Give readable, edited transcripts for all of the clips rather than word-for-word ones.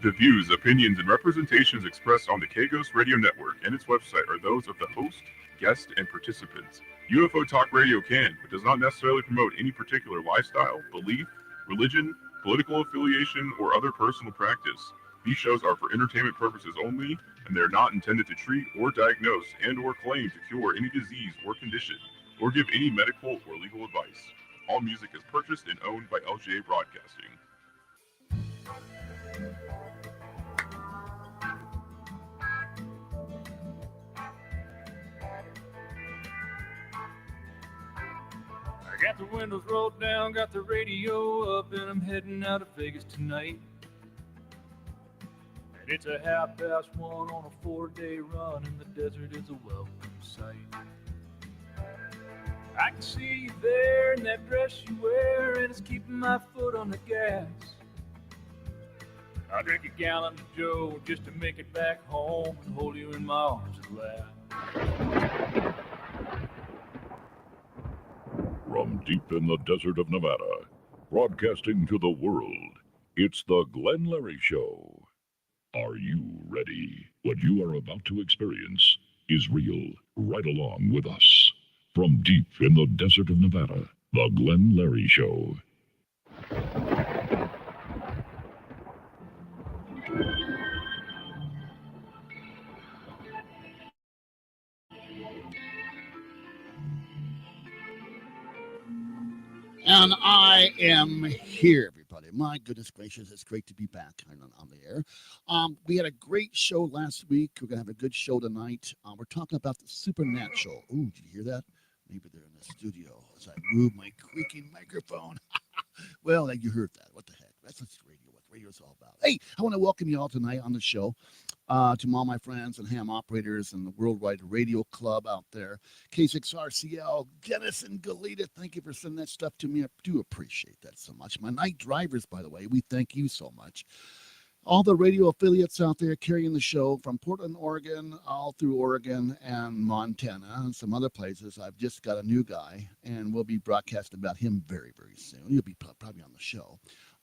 The views, opinions, and representations expressed on the Kagos Radio Network and its website are those of the host, guest, and participants. UFO Talk Radio can, but does not necessarily promote any particular lifestyle, belief, religion, political affiliation, or other personal practice. These shows are for entertainment purposes only, and they are not intended to treat or diagnose and/or claim to cure any disease or condition, or give any medical or legal advice. All music is purchased and owned by LGA Broadcasting. I got the windows rolled down, got the radio up, and I'm heading out of Vegas tonight. And it's a 1:30 on a 4-day run, and the desert is a welcome sight. I can see you there in that dress you wear, and it's keeping my foot on the gas. I'll drink a gallon of Joe just to make it back home and hold you in my arms at last. From deep in the desert of Nevada, broadcasting to the world, it's the Glenn Larry Show. Are you ready? What you are about to experience is real. Right along with us. From deep in the desert of Nevada, the Glenn Larry Show. And I am here, everybody. My goodness gracious, it's great to be back on the air. We had a great show last week. We're going to have a good show tonight. We're talking about the supernatural. Ooh, did you hear that? Maybe they're in the studio as I move my creaking microphone. Well, you heard that. What the heck? That's what radio's all about. Hey, I want to welcome you all tonight on the show. To all my friends and ham operators and the Worldwide Radio Club out there. K6RCL, Dennis and Galita, thank you for sending that stuff to me. I do appreciate that so much. My night drivers, by the way, we thank you so much. All the radio affiliates out there carrying the show from Portland, Oregon, all through Oregon and Montana and some other places. I've just got a new guy, and we'll be broadcasting about him very, very soon. He'll be probably on the show.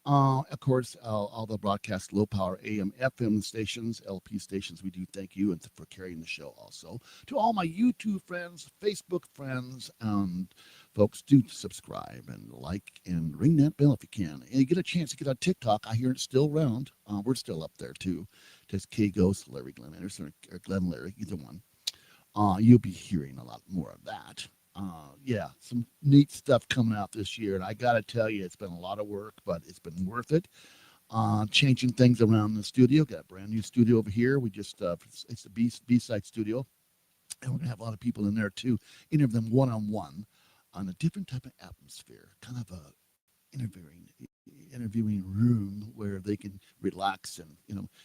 Of course, all the broadcast low power AM, FM stations, LP stations, we do thank you and for carrying the show also. To all my YouTube friends, Facebook friends, and folks, do subscribe and like and ring that bell if you can. And you get a chance to get on TikTok. I hear it's still around. We're still up there too. Just K-Ghost, Larry Glenn Anderson, or Glenn Larry, either one. You'll be hearing a lot more of that. Yeah, some neat stuff coming out this year. And I got to tell you, it's been a lot of work, but it's been worth it. Changing things around the studio. Got a brand new studio over here. We just, it's a B-side studio. And we're going to have a lot of people in there too. Interview them one-on-one on a different type of atmosphere. Kind of a interviewing room where they can relax and,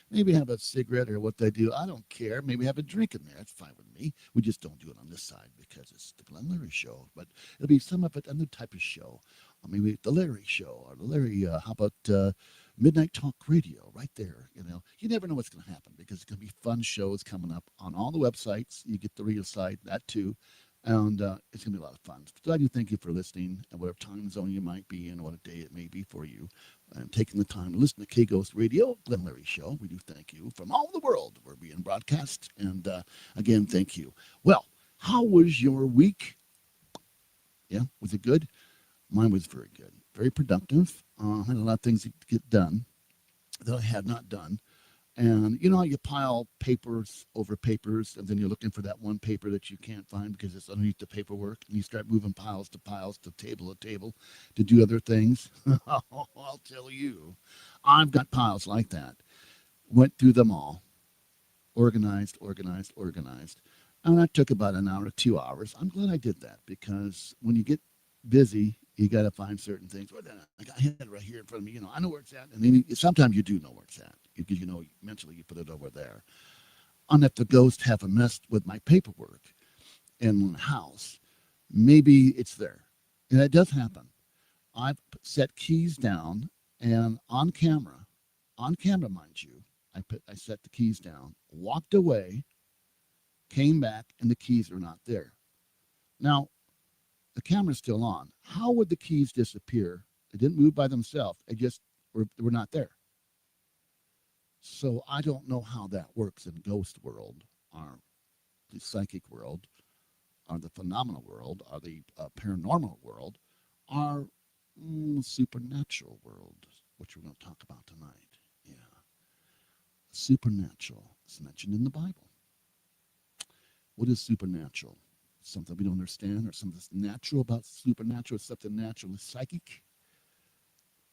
maybe have a cigarette or what they do. I don't care. Maybe have a drink in there. That's fine with me. We just don't do it on this side because it's the Glenn Larry Show. But it'll be some of it, another type of show. Maybe the Larry Show or the Larry, how about Midnight Talk Radio right there. You never know what's going to happen because it's going to be fun shows coming up on all the websites. You get the radio side, that too. And it's going to be a lot of fun. So I do thank you for listening at whatever time zone you might be in, what a day it may be for you. And taking the time to listen to K-Ghost Radio, Glenn Larry Show. We do thank you from all over the world. We're being broadcast. And again, thank you. Well, how was your week? Yeah, was it good? Mine was very good. Very productive. I had a lot of things to get done that I had not done. And you know how you pile papers over papers, and then you're looking for that one paper that you can't find because it's underneath the paperwork, and you start moving piles to table to table to do other things. I'll tell you, I've got piles like that. Went through them all, organized, and that took about an hour to 2 hours. I'm glad I did that because when you get busy, you got to find certain things. Well, I had it right here in front of me. I know where it's at. And then sometimes you do know where it's at because, mentally you put it over there. And if the ghost haven't messed with my paperwork in my house, maybe it's there. And that does happen. I've set keys down and on camera, mind you, I set the keys down, walked away, came back, and the keys are not there. Now, the camera's still on. How would the keys disappear? They didn't move by themselves. They just were not there. So I don't know how that works in ghost world, or the psychic world, or the phenomenal world, or the paranormal world, or supernatural world, which we're going to talk about tonight. Yeah, supernatural is mentioned in the Bible. What is supernatural? Something we don't understand, or something that's natural about supernatural, something naturally psychic?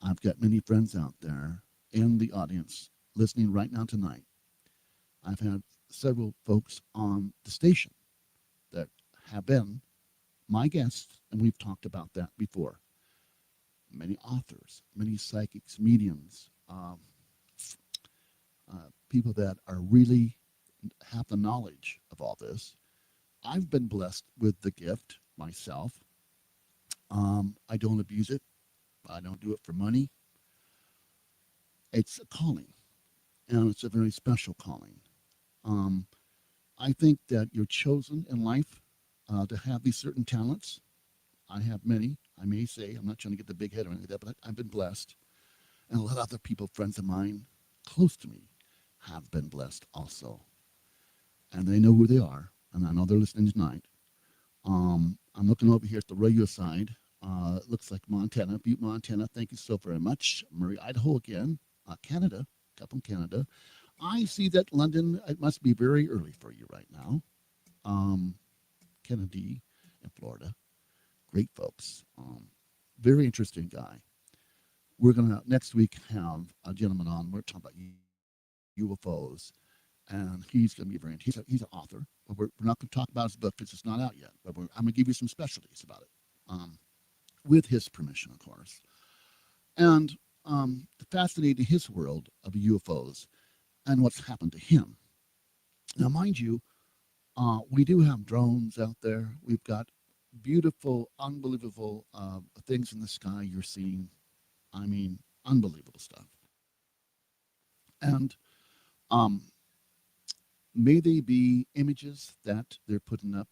I've got many friends out there in the audience listening right now tonight. I've had several folks on the station that have been my guests, and we've talked about that before. Many authors, many psychics, mediums, people that are really have the knowledge of all this. I've been blessed with the gift myself. I don't abuse it. I don't do it for money. It's a calling, and it's a very special calling. Um, I think that you're chosen in life to have these certain talents. I have many. I may say, I'm not trying to get the big head or anything like that, but I've been blessed. And a lot of other people, friends of mine, close to me, have been blessed also. And they know who they are. And I know they're listening tonight. I'm looking over here at the radio side. It looks like Montana, Butte, Montana. Thank you so very much. Murray, Idaho again. Canada, up in Canada. I see that London, it must be very early for you right now. Kennedy in Florida. Great folks. Very interesting guy. We're going to next week have a gentleman on. We're talking about UFOs. And he's going to be very, he's an author. But we're not going to talk about his book because it's not out yet. But I'm going to give you some specialties about it. With his permission, of course. And fascinating his world of UFOs and what's happened to him. Now, mind you, we do have drones out there. We've got beautiful, unbelievable things in the sky you're seeing. I mean, unbelievable stuff. And may they be images that they're putting up?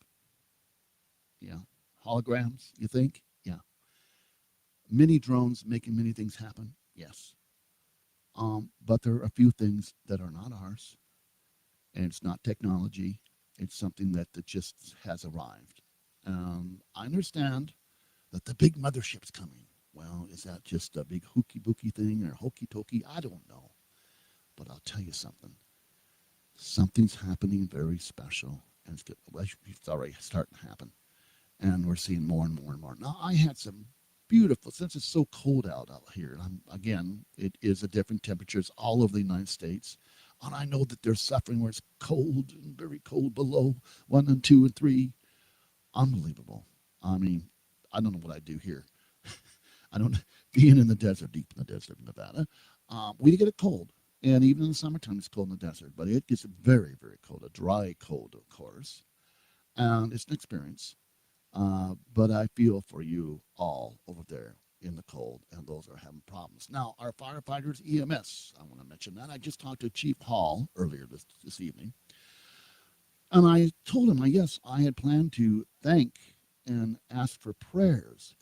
Yeah. Holograms, you think? Yeah. Many drones making many things happen? Yes. But there are a few things that are not ours. And it's not technology. It's something that just has arrived. I understand that the big mothership's coming. Well, is that just a big hooky booky thing or hokey tokey? I don't know. But I'll tell you something. Something's happening very special. And it's good. Well, it's already starting to happen. And we're seeing more and more and more. Now, I had some beautiful, since it's so cold out here, again, it is a different temperatures all over the United States. And I know that they're suffering where it's cold and very cold below 1 and 2 and 3. Unbelievable. I mean, I don't know what I do here. I don't, being in the desert, deep in the desert of Nevada, we get it cold. And even in the summertime, it's cold in the desert. But it gets very, very cold, a dry cold, of course. And it's an experience. But I feel for you all over there in the cold, and those are having problems. Now, our firefighters, EMS, I want to mention that. I just talked to Chief Hall earlier this evening, and I told him, yes, I had planned to thank and ask for prayers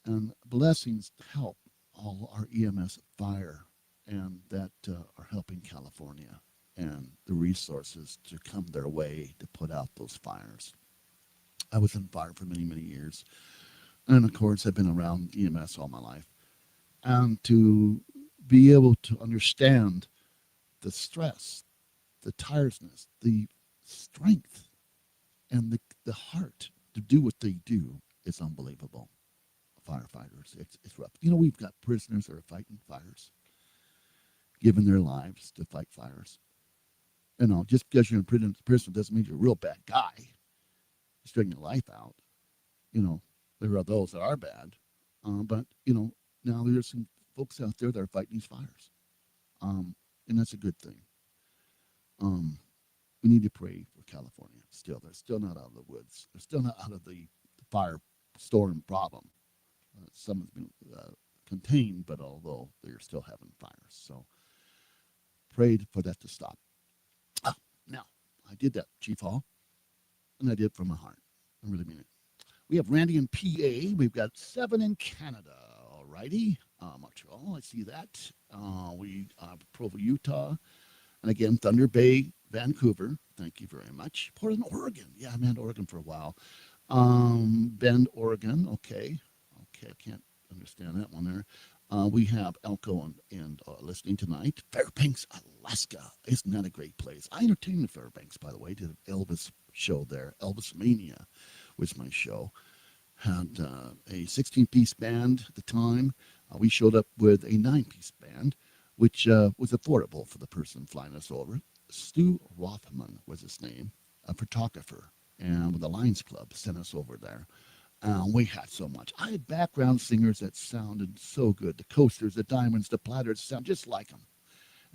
and blessings to help all our EMS fire and that are helping California and the resources to come their way to put out those fires. I was in fire for many, many years. And of course, I've been around EMS all my life. And to be able to understand the stress, the tiredness, the strength, and the heart to do what they do is unbelievable. Firefighters, it's rough. You know, we've got prisoners that are fighting fires, giving their lives to fight fires. You know, just because you're in prison doesn't mean you're a real bad guy. String your life out. You know, there are those that are bad. But, you know, now there's some folks out there that are fighting these fires. And that's a good thing. We need to pray for California still. They're still not out of the woods. They're still not out of the fire storm problem. Some have been contained, but although they're still having fires. So prayed for that to stop. Now, I did that, Chief Hall. And I did it from my heart. I really mean it. We have Randy in PA. We've got 7 in Canada. All righty. Montreal, I see that. We Provo, Utah. And again, Thunder Bay, Vancouver. Thank you very much. Portland, Oregon. Yeah, I'm in Oregon for a while. Bend, Oregon. Okay. Okay, I can't understand that one there. We have Elko and listening tonight. Fairbanks, Alaska. Isn't that a great place? I entertained in Fairbanks, by the way. Did an Elvis show there. Elvis Mania was my show. Had a 16-piece band at the time. We showed up with a 9-piece band, which was affordable for the person flying us over. Stu Rothman was his name, a photographer, and with the Lions Club sent us over there. We had so much. I had background singers that sounded so good. The Coasters, the Diamonds, the Platters sound just like them.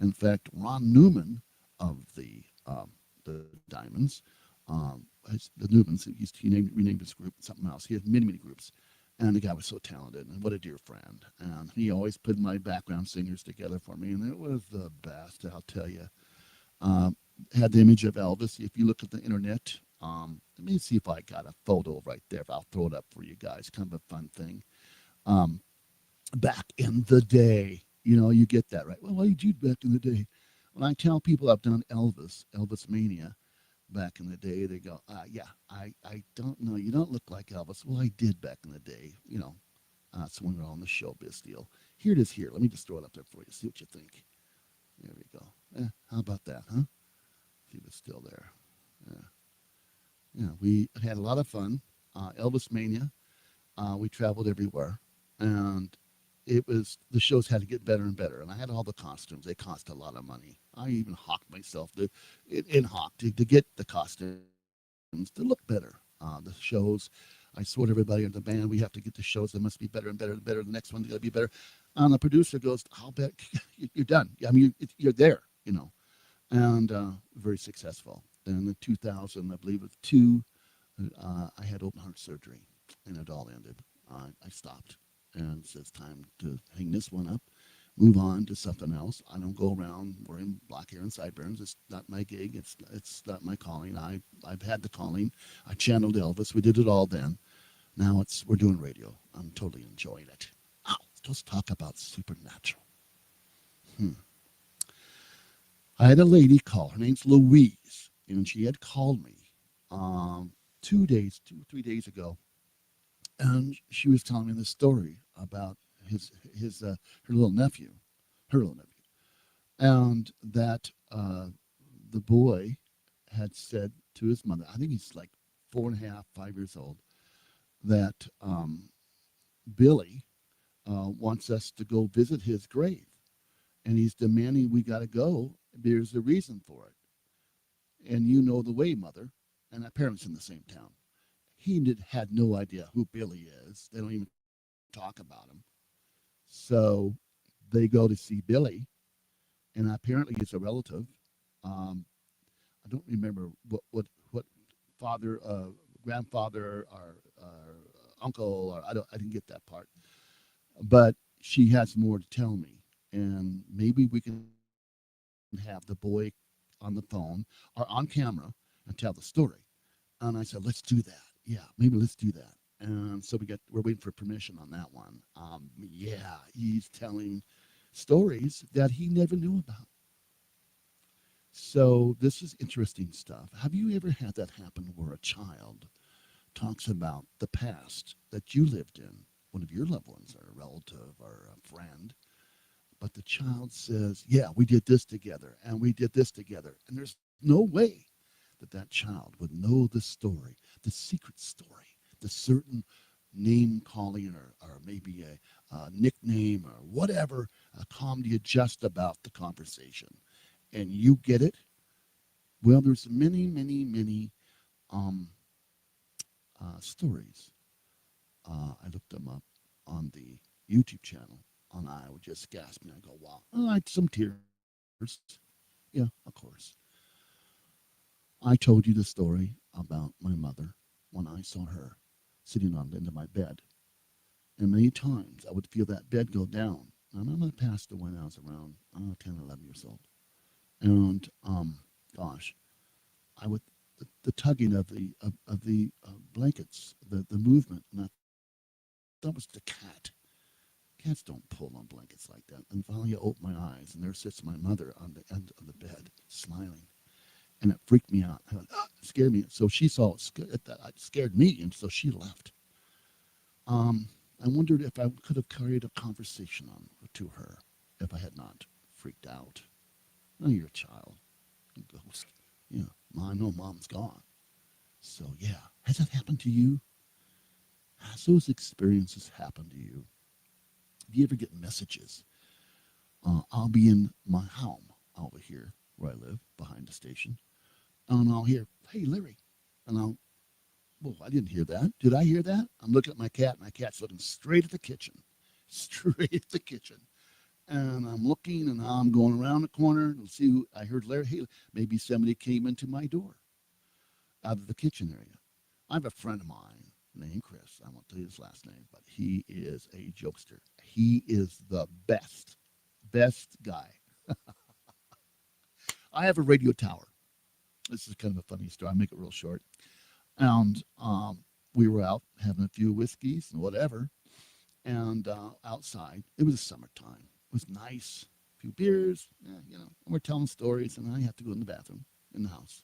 In fact, Ron Newman of the Diamonds, the Newmans, renamed his group something else. He had many, many groups. And the guy was so talented, and what a dear friend. And he always put my background singers together for me, and it was the best, I'll tell you. Had the image of Elvis. If you look at the internet, let me see if I got a photo right there. I'll throw it up for you guys. Kind of a fun thing. Back in the day, you get that, right? Well, why did you back in the day? When I tell people I've done Elvis Mania back in the day, they go, yeah, I don't know. You don't look like Elvis. Well, I did back in the day, so when we're on the showbiz deal. Here it is here. Let me just throw it up there for you. See what you think. There we go. How about that, huh? See if it's still there. Yeah, we had a lot of fun. Elvis Mania. We traveled everywhere, and the shows had to get better and better. And I had all the costumes. They cost a lot of money. I even hawked myself to get the costumes to look better. The shows, I swore to everybody in the band, we have to get the shows that must be better and better and better. The next one's got to be better. And the producer goes, I'll bet you're done. I mean, you're there, and very successful. Then in 2000, I believe it was 2, I had open heart surgery, and it all ended. I stopped, and it's time to hang this one up, move on to something else. I don't go around wearing black hair and sideburns. It's not my gig. It's not my calling. I've had the calling. I channeled Elvis. We did it all then. Now we're doing radio. I'm totally enjoying it. Oh, let's talk about supernatural. I had a lady call. Her name's Louise, and she had called me 2 days, 3 days ago, and she was telling me the story about her little nephew, and that the boy had said to his mother, I think he's like 4.5, 5 years old, that Billy wants us to go visit his grave, and he's demanding we got to go. There's a reason for it, and you know the way, mother. And our parents in the same town. He had no idea who Billy is. They don't even talk about him. So they go to see Billy, and apparently he's a relative. I don't remember what father, grandfather, or uncle, or I didn't get that part. But she has more to tell me, and maybe we can have the boy on the phone or on camera and tell the story. And I said, let's do that. Yeah, maybe let's do that. And so we're waiting for permission on that one. Yeah, he's telling stories that he never knew about. So this is interesting stuff. Have you ever had that happen where a child talks about the past that you lived in, one of your loved ones or a relative or a friend, but the child says, yeah, we did this together and we did this together. And there's no way that child would know the story, the secret story, the certain name calling or maybe a nickname or whatever, a comedy just about the conversation. And you get it. Well, there's many, many, many stories. I looked them up on the YouTube channel, and I would just gasp and I go, wow. I had some tears. Yeah, of course. I told you the story about my mother when I saw her sitting on the end of my bed. And many times I would feel that bed go down. And my mother passed away when I was around 10, 11 years old. And gosh, I would the tugging of the blankets, the movement, and that was the cat Cats don't pull on blankets like that. And finally, I opened my eyes, and there sits my mother on the end of the bed, smiling. And it freaked me out. I went, it scared me. So she saw it scared me, and so she left. I wondered if I could have carried a conversation on to her if I had not freaked out. No, you're a child. A ghost. Yeah, I know mom's gone. So, yeah. Has that happened to you? Has those experiences happened to you? Do you ever get messages? I'll be in my home over here where I live, behind the station, and I'll hear, hey, Larry. And well, I didn't hear that. Did I hear that? I'm looking at my cat. My cat's looking straight at the kitchen. Straight at the kitchen. And I'm looking, and I'm going around the corner to see who I heard Larry. Hey, maybe somebody came into my door out of the kitchen area. I have a friend of mine named Chris. I won't tell you his last name, but he is a jokester. He is the best guy. I have a radio tower. This is kind of a funny story. I'll make it real short. And we were out having a few whiskeys and whatever. And outside, it was summertime. It was nice. A few beers, and we're telling stories, and I have to go in the bathroom in the house.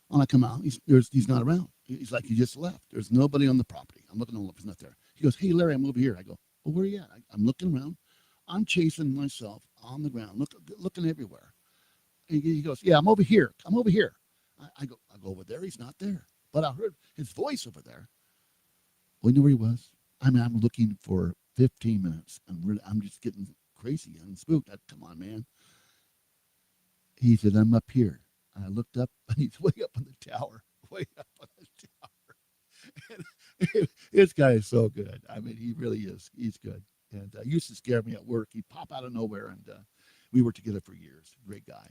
When I come out, he's not around. He's like, he just left. There's nobody on the property. I'm looking all up. He's not there. He goes, hey, Larry, I'm over here. I go, well, where are you at? I'm looking around. I'm chasing myself on the ground, looking everywhere. And he goes, yeah, I'm over here. I'm over here. I go over there. He's not there. But I heard his voice over there. Well, you know where he was? I'm looking for 15 minutes, and really, I'm just getting crazy and spooked. Come on, man. He said, I'm up here. I looked up, and he's way up on the tower. Way up on the tower. And this guy is so good. I mean, he really is. He's good. And he used to scare me at work. He'd pop out of nowhere, and we worked together for years. Great guy.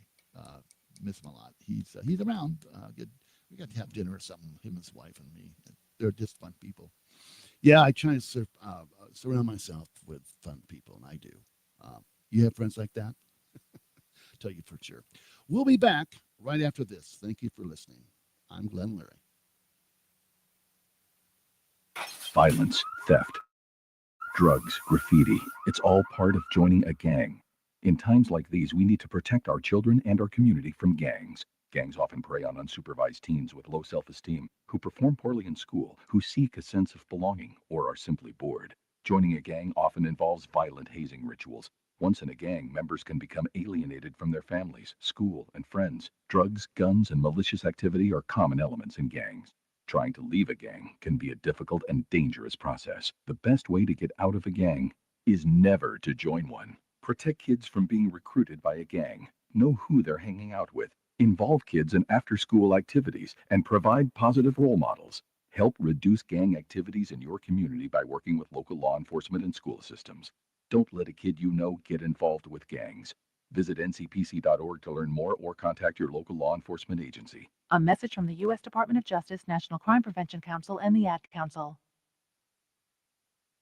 Miss him a lot. He's around. Good. We got to have dinner or something, him and his wife and me. They're just fun people. Yeah, I try to surround myself with fun people, and I do. You have friends like that? Tell you for sure. We'll be back right after this. Thank you for listening. I'm Glenn Larry. Violence, theft, drugs, graffiti. It's all part of joining a gang. In times like these, we need to protect our children and our community from gangs. Gangs often prey on unsupervised teens with low self-esteem, who perform poorly in school, who seek a sense of belonging, or are simply bored. Joining a gang often involves violent hazing rituals. Once in a gang, members can become alienated from their families, school, and friends. Drugs, guns, and malicious activity are common elements in gangs. Trying to leave a gang can be a difficult and dangerous process. The best way to get out of a gang is never to join one. Protect kids from being recruited by a gang. Know who they're hanging out with. Involve kids in after-school activities and provide positive role models. Help reduce gang activities in your community by working with local law enforcement and school systems. Don't let a kid you know get involved with gangs. Visit ncpc.org to learn more or contact your local law enforcement agency. A message from the U.S. Department of Justice, National Crime Prevention Council, and the Ad Council.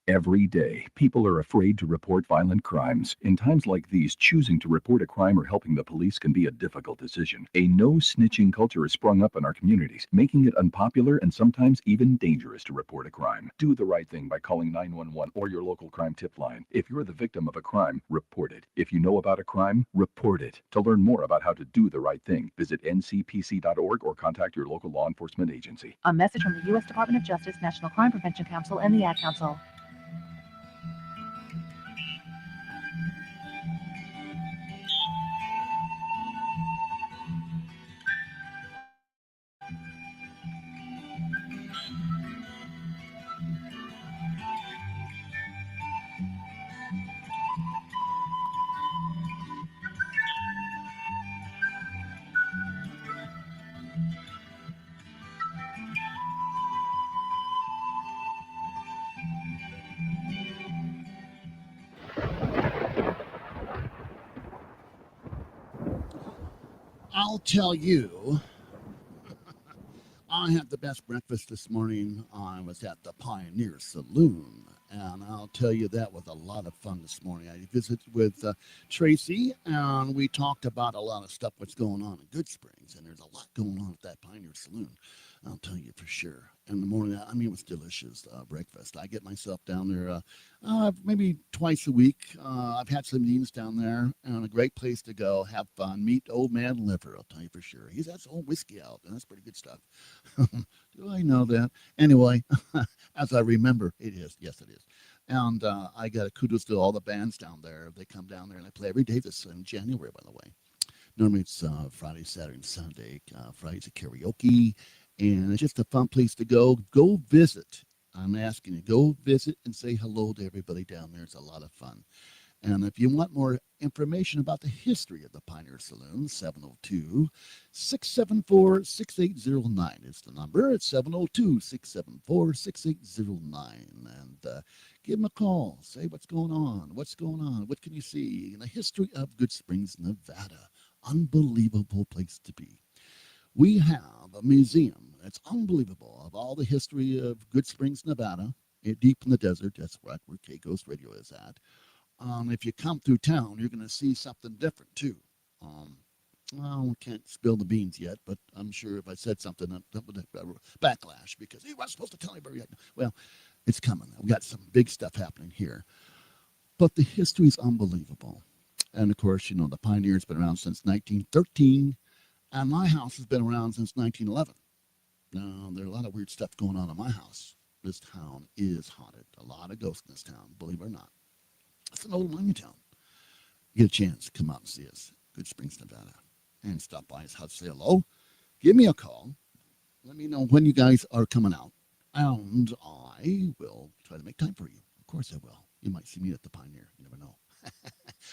Every day, people are afraid to report violent crimes. In times like these, choosing to report a crime or helping the police can be a difficult decision. A no-snitching culture has sprung up in our communities, making it unpopular and sometimes even dangerous to report a crime. Do the right thing by calling 911 or your local crime tip line. If you're the victim of a crime, report it. If you know about a crime, report it. To learn more about how to do the right thing, visit ncpc.org or contact your local law enforcement agency. A message from the U.S. Department of Justice, National Crime Prevention Council, and the Ad Council. I'll tell you, I had the best breakfast this morning. I was at the Pioneer Saloon, and I'll tell you that was a lot of fun this morning. I visited with Tracy, and we talked about a lot of stuff what's going on in Good Springs, and there's a lot going on at that Pioneer Saloon. I'll tell you for sure. In the morning, I mean, it was delicious breakfast. I get myself down there maybe twice a week. I've had some meetings down there, and a great place to go, have fun, meet Old Man Liver. I'll tell you for sure. He's got some old whiskey out, and that's pretty good stuff. Do I know that? Anyway, as I remember, it is. Yes, it is. And I got a kudos to all the bands down there. They come down there, and I play every day this in January, by the way. Normally it's Friday, Saturday, and Sunday. Friday's a karaoke, and it's just a fun place to go. Go visit. I'm asking you, go visit and say hello to everybody down there. It's a lot of fun. And if you want more information about the history of the Pioneer Saloon, 702 674 6809 is the number. It's 702 674 6809. And give them a call. Say what's going on. What's going on? What can you see? In the history of Good Springs, Nevada. Unbelievable place to be. We have a museum. It's unbelievable of all the history of Good Springs, Nevada, deep in the desert. That's right where K Ghost Radio is at. If you come through town, you're going to see something different too. Well, I can't spill the beans yet, but I'm sure if I said something, that would backlash because he wasn't supposed to tell anybody yet. Well, it's coming. We got some big stuff happening here. But the history is unbelievable. And of course, you know, the Pioneer's been around since 1913, and my house has been around since 1911. Now, there's a lot of weird stuff going on in my house. This town is haunted. A lot of ghosts in this town, believe it or not. It's an old mining town. You get a chance, come out and see us. Good Springs, Nevada. And stop by his house, say hello. Give me a call. Let me know when you guys are coming out. And I will try to make time for you. Of course I will. You might see me at the Pioneer. You never know.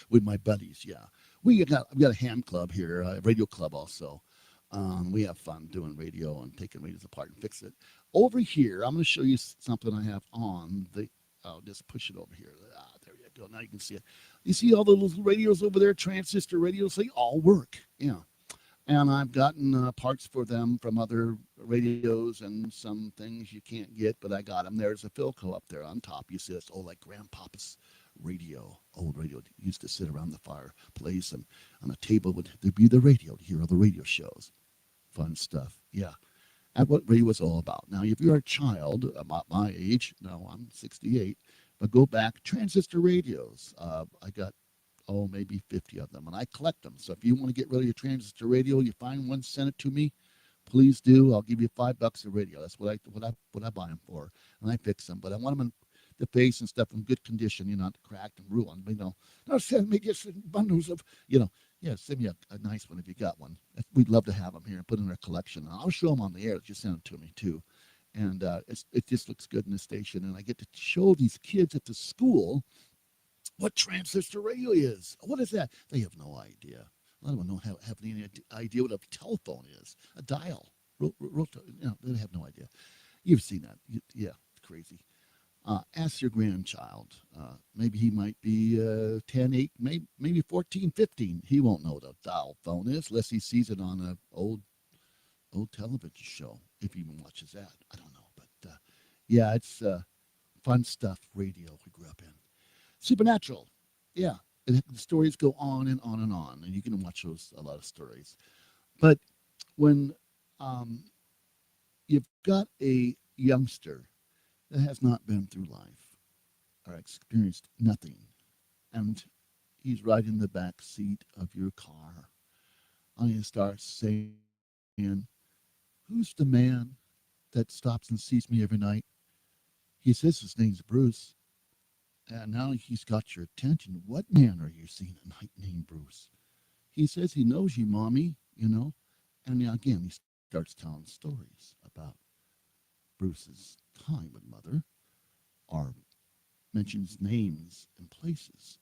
With my buddies, yeah. I've got a ham club here, a radio club also. We have fun doing radio and taking radios apart and fix it. Over here, I'm going to show you something I have on the. I'll just push it over here. There you go. Now you can see it. You see all the little radios over there, transistor radios. They all work. Yeah. And I've gotten parts for them from other radios and some things you can't get, but I got them. There's a Philco up there on top. You see this old, like Grandpapa's radio, old radio. Used to sit around the fireplace, and on a table there'd be the radio to hear all the radio shows. Fun stuff. Yeah. That's what radio was all about. Now, if you're a child about my age, no, I'm 68, but go back, transistor radios. I got maybe 50 of them, and I collect them. So if you want to get rid of your transistor radio, you find one, send it to me. Please do. I'll give you $5 a radio. That's what I buy them for, and I fix them. But I want them in the face and stuff in good condition, not cracked and ruined. Not send me just bundles of, yeah, send me a nice one if you got one. We'd love to have them here and put in our collection. And I'll show them on the air. Just send them to me too. And it just looks good in the station, and I get to show these kids at the school what transistor radio is. What is that? They have no idea. A lot of them don't have any idea what a telephone is. A dial. They have no idea. You've seen that. Yeah, it's crazy. Ask your grandchild. Maybe he might be 10, 8, maybe 14, 15. He won't know what a dial phone is unless he sees it on an old television show, if he even watches that. I don't know. But, yeah, it's fun stuff, radio we grew up in. Supernatural. Yeah. The stories go on and on and on, and you can watch a lot of stories. But when you've got a youngster that has not been through life or experienced nothing, and he's right in the back seat of your car, and he starts saying, "Who's the man that stops and sees me every night?" He says his name's Bruce. And now he's got your attention. What man are you seeing at night named Bruce? He says he knows you, Mommy, And again, he starts telling stories about Bruce's time with Mother, or mentions names and places.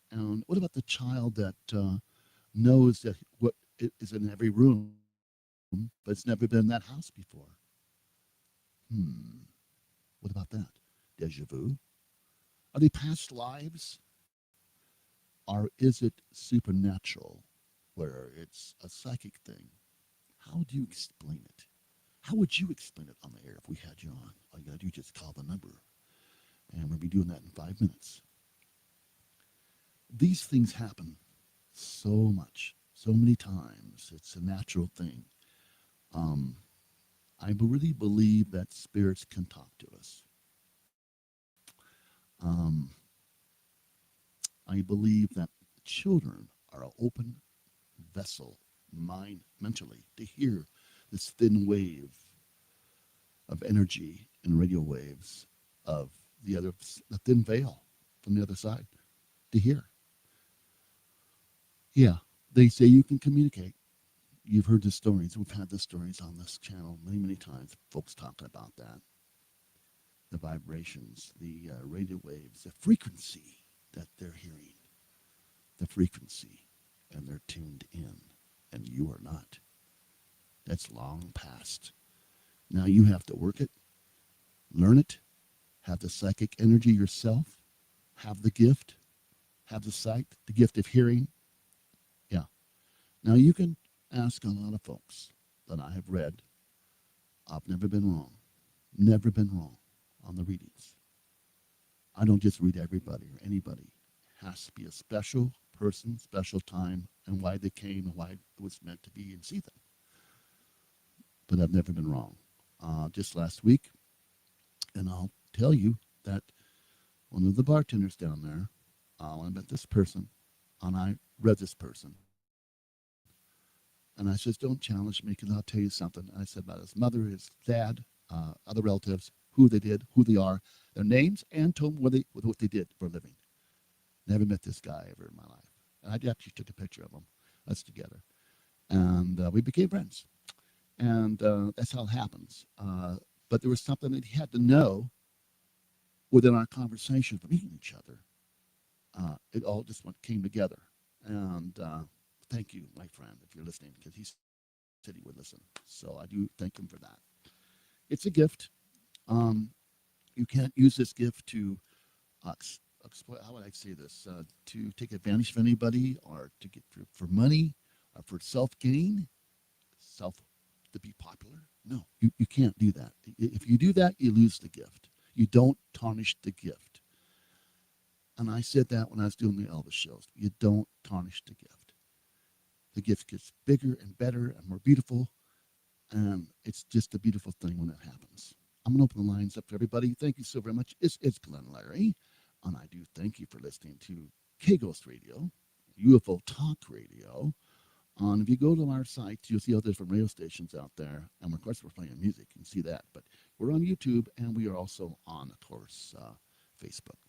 And what about the child that knows that what is in every room, but it's never been in that house before? What about that? Deja vu? Are they past lives? Or is it supernatural, where it's a psychic thing? How do you explain it? How would you explain it on the air if we had you on? All you got to do is just call the number. And we'll be doing that in 5 minutes. These things happen so much, so many times. It's a natural thing. I really believe that spirits can talk to us. Um, I believe that children are an open vessel, mind, mentally, to hear this thin wave of energy and radio waves of the thin veil from the other side to hear. Yeah, they say you can communicate. You've heard the stories. We've had the stories on this channel many, many times. Folks talking about that. The vibrations, the radio waves, the frequency that they're hearing, the frequency, and they're tuned in, and you are not. That's long past. Now you have to work it, learn it, have the psychic energy yourself, have the gift, have the sight, the gift of hearing. Yeah. Now you can ask a lot of folks that I have read. I've never been wrong. Never been wrong on the readings. I don't just read everybody or anybody. It has to be a special person, special time, and why they came and why it was meant to be and see them. But I've never been wrong. Just last week, and I'll tell you that one of the bartenders down there, I met this person, and I read this person. And I said, don't challenge me because I'll tell you something. And I said about his mother, his dad, other relatives, who they did, who they are, their names, and told them what they did for a living. Never met this guy ever in my life. And I actually took a picture of him, us together. And we became friends. And that's how it happens. But there was something that he had to know within our conversation from meeting each other. It all just came together. And thank you, my friend, if you're listening, because he said he would listen. So I do thank him for that. It's a gift. You can't use this gift to exploit. How would I say this? To take advantage of anybody, or to get for money, or for self-gain, to be popular. No, you can't do that. If you do that, you lose the gift. You don't tarnish the gift. And I said that when I was doing the Elvis shows. You don't tarnish the gift. The gift gets bigger and better and more beautiful. And it's just a beautiful thing when it happens. I'm going to open the lines up for everybody. Thank you so very much. It's Glenn Larry. And I do thank you for listening to K-Ghost Radio, UFO Talk Radio. And if you go to our site, you'll see all the different radio stations out there. And of course, we're playing music. You can see that. But we're on YouTube, and we are also on, of course, Facebook.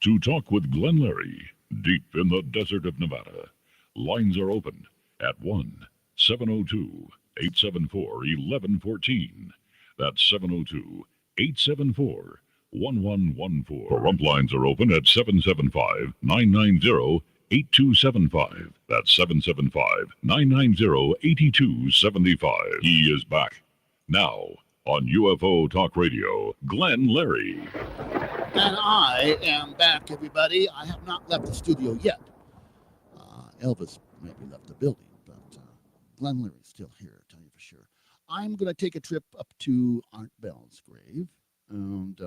To talk with Glenn Larry, deep in the desert of Nevada, lines are open at 1-702-874-1114. That's 702-874-1114. The rump lines are open at 775-990-8275. That's 775-990-8275. He is back. Now, on UFO Talk Radio, Glenn Larry. And I am back, everybody. I have not left the studio yet. Elvis maybe left the building, but Glenn Larry's still here, I'll tell you for sure. I'm going to take a trip up to Aunt Belle's grave and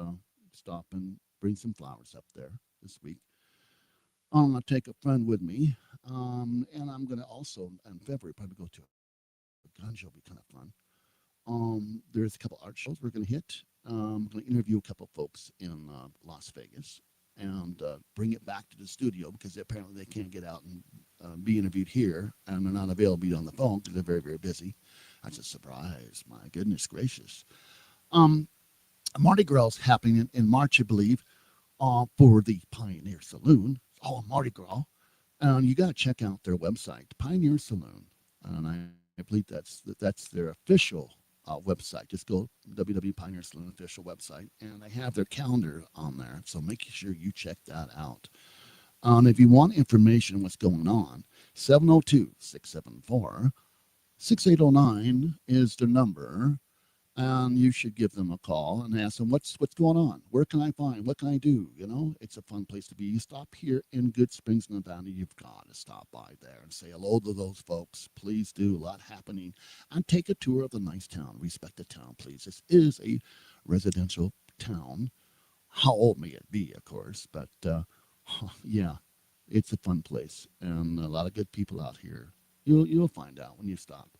stop and bring some flowers up there this week. I'm going to take a friend with me, and I'm going to also, in February, probably go to a gun show. Will be kind of fun. There's a couple art shows we're going to hit. I'm going to interview a couple folks in Las Vegas and bring it back to the studio because apparently they can't get out and be interviewed here, and they're not available to be on the phone because they're very, very busy. That's a surprise. My goodness gracious. Mardi Gras is happening in March, I believe, for the Pioneer Saloon. Oh, Mardi Gras. And you got to check out their website, Pioneer Saloon. And I believe that's their official website. Just go www.Pioneer Saloon official website, and they have their calendar on there. So make sure you check that out. If you want information on what's going on, 702-674-6809 is their number, and you should give them a call and ask them what's going on. Where can I find? What can I do? You know, it's a fun place to be. You stop here in Good Springs, Nevada, you've got to stop by there and say hello to those folks. Please do. A lot happening. And take a tour of the nice town. Respect the town, please. This is a residential town. How old may it be, of course, but yeah, it's a fun place and a lot of good people out here. You'll find out when you stop.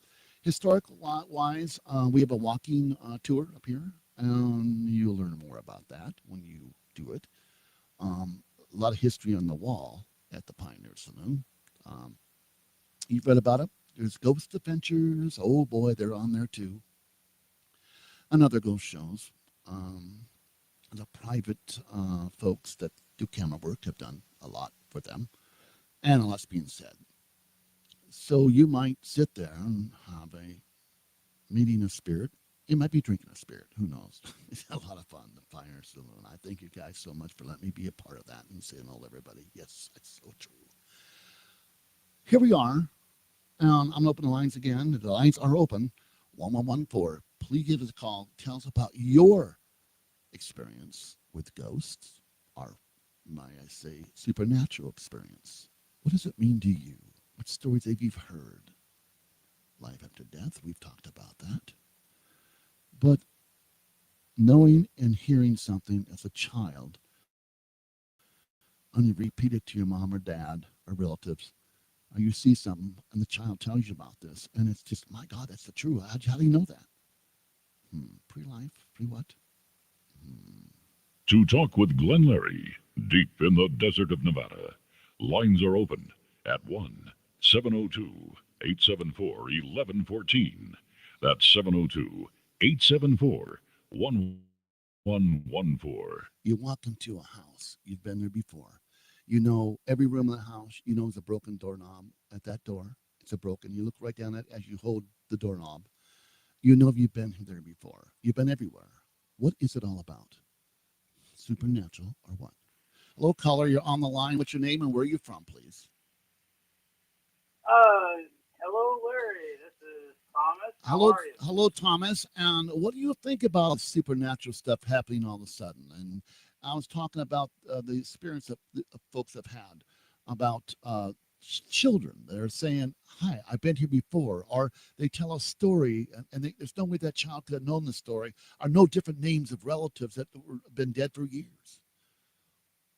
Historical wise, we have a walking tour up here, and you'll learn more about that when you do it. A lot of history on the wall at the Pioneer Saloon. Um, you've read about it. There's Ghost Adventures. Oh boy, they're on there too. And other ghost shows. Um, the private folks that do camera work have done a lot for them, and a lot's being said. So you might sit there and have a meeting of spirit. You might be drinking a spirit. Who knows? It's a lot of fun, the Pioneer Saloon. I thank you guys so much for letting me be a part of that and saying hello to everybody. Yes, it's so true. Here we are. I'm going to open the lines again. The lines are open. 1114. Please give us a call. Tell us about your experience with ghosts, or might I say, supernatural experience. What does it mean to you? What stories have you heard? Life after death, we've talked about that. But knowing and hearing something as a child, and you repeat it to your mom or dad or relatives, or you see something and the child tells you about this, and it's just, my God, that's the truth. How do you know that? Pre-life? Pre-what? To talk with Glenn Larry, deep in the desert of Nevada. Lines are open at 1-702-874-1114. That's 702-874-1114. You walk into a house, you've been there before. You know every room in the house, you know there's a broken doorknob at that door. It's a broken. You look right down it as you hold the doorknob. You know you've been there before. You've been everywhere. What is it all about? Supernatural or what? Hello, caller. You're on the line. What's your name and where are you from, please? Hello, Larry. This is Thomas. How Hello, are you? hello, Thomas. And what do you think about supernatural stuff happening all of a sudden? And I was talking about the experience that folks have had about children. They're saying, "Hi, I've been here before," or they tell a story, and there's no way that child could have known the story, or no different names of relatives that were been dead for years.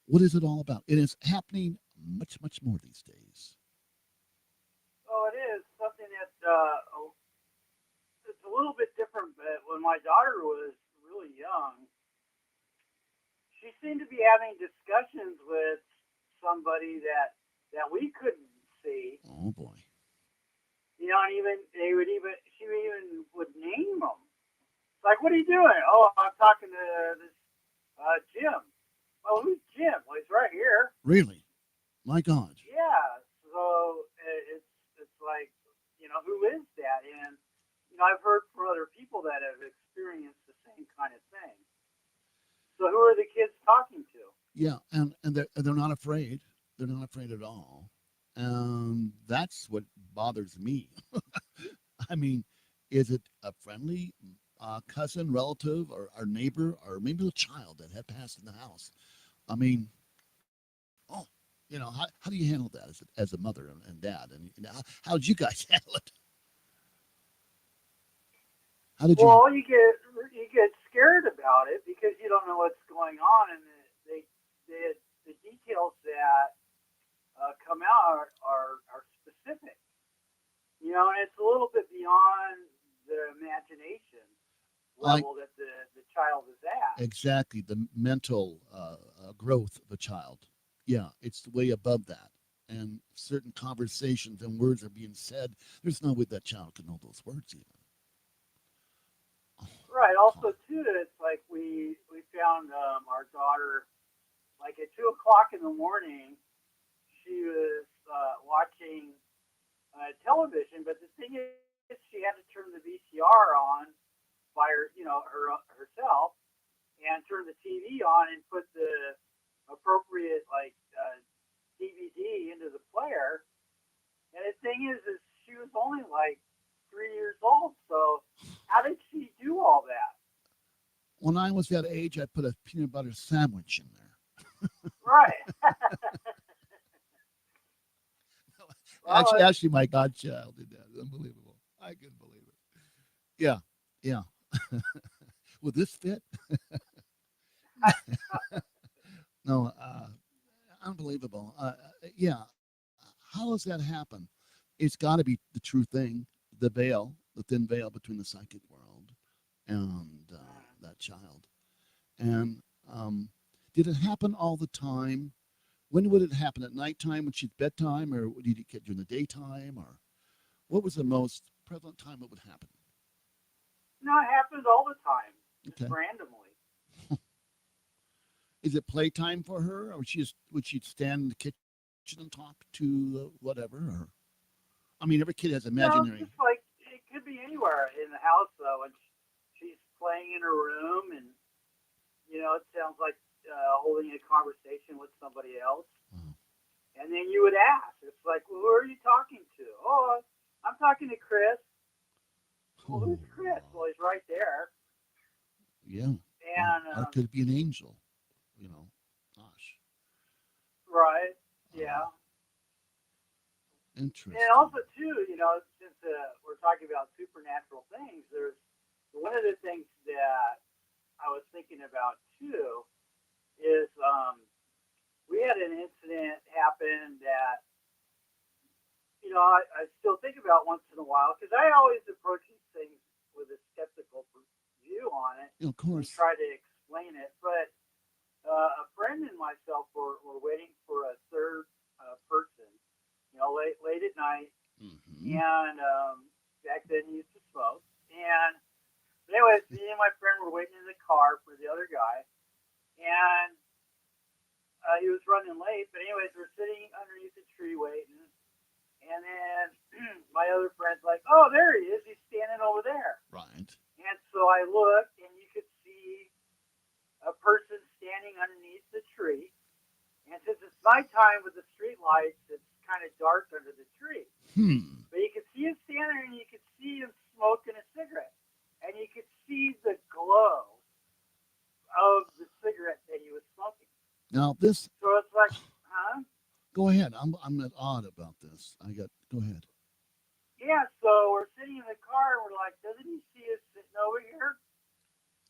What is it all about? It is happening much, much more these days. Oh, it is something that it's a little bit different. But when my daughter was really young, she seemed to be having discussions with somebody that we couldn't see. Oh boy. You know, and even she would name them. Like, what are you doing? Oh, I'm talking to this Jim. Well, who's Jim? Well, he's right here. Really? My God. Yeah. So it's like, who is that? And I've heard from other people that have experienced the same kind of thing. So who are the kids talking to? Yeah, and they're not afraid. They're not afraid at all. And that's what bothers me. I mean, is it a friendly cousin, relative, or neighbor, or maybe a child that had passed in the house? I mean, oh, how do you handle that as a mother and dad? And how did you guys handle it? How did you? Well, you get scared about it because you don't know what's going on, and the details that come out are specific. And it's a little bit beyond the imagination level that the child is at. Exactly, the mental growth of a child. Yeah, it's way above that. And certain conversations and words are being said. There's no way that child can know those words even. Right. Also, too, it's like we found our daughter, like at 2:00 in the morning, she was watching television, but the thing is, she had to turn the VCR on by herself, and turn the TV on and put the appropriate DVD into the player. And the thing is she was only like 3 years old, so how did she do all that? When I was that age, I put a peanut butter sandwich in there. Right. Well, Actually, my godchild did that. Unbelievable. I couldn't believe it. Yeah, yeah. Will this fit? No, unbelievable. Yeah. How does that happen? It's got to be the true thing, the veil, the thin veil between the psychic world and that child. And did it happen all the time? When would it happen? At nighttime when she's bedtime, or did you get during the daytime, or what was the most prevalent time it would happen? No, it happens all the time, just Okay. randomly. Is it playtime for her, or would she stand in the kitchen and talk to whatever? Or I mean, every kid has No, imaginary. just like it could be anywhere in the house though, and she's playing in her room, and it sounds like holding a conversation with somebody else. Oh. And then you would ask, it's like, well, who are you talking to? Oh, I'm talking to Chris. Well, who's Chris? Well, he's right there. Yeah. And Or it could be an angel. Gosh. right, yeah. Interesting. And also too, since we're talking about supernatural things, there's one of the things that I was thinking about too is we had an incident happen that I still think about once in a while because I always approach these things with a skeptical view on it Of and course. try to explain it. But a friend and myself were waiting for a third person, late at night. Mm-hmm. And back then he used to smoke. And anyways, me and my friend were waiting in the car for the other guy. And he was running late. But anyways, we're sitting underneath the tree waiting. And then my other friend's like, oh, there he is. He's standing over there. Right. And so I looked, and you could see a person standing underneath the tree. And since it's nighttime with the street lights, it's kind of dark under the tree. But you could see him standing there, and you could see him smoking a cigarette. And you could see the glow of the cigarette that he was smoking. Now this. So it's like, huh? Go ahead. I'm at odd about this. Go ahead. Yeah, so we're sitting in the car, and we're like, doesn't he see us sitting over here?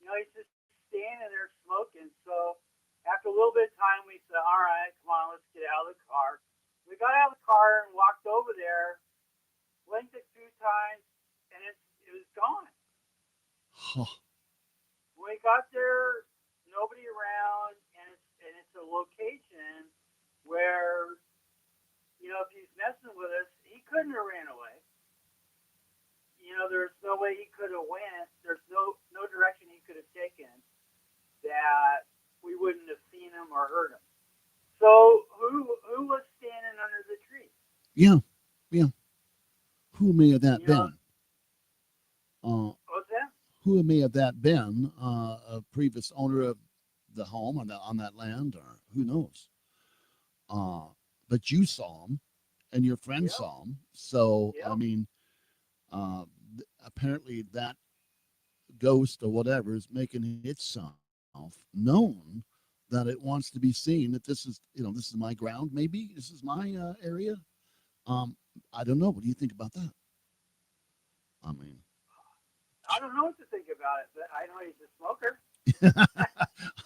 He's just standing there smoking. So after a little bit of time, we said, all right, come on, let's get out of the car. We got out of the car and walked over there, blinked a few times, and it was gone. Huh. When we got there, nobody around, and it's a location where, if he's messing with us, he couldn't have ran away. There's no way he could have went. There's no direction he could have taken that we wouldn't have seen him or heard him. So who was standing under the tree? Yeah. Who may have that been? What's that? Who may have that been? A previous owner of the home on that land, or who knows? But you saw him, and your friend Yep. saw him. So Yep. I mean, apparently that ghost or whatever is making itself known that it wants to be seen. That this is my ground. Maybe this is my area. I don't know. What do you think about that? I mean, I don't know what to think about it, but I know he's a smoker.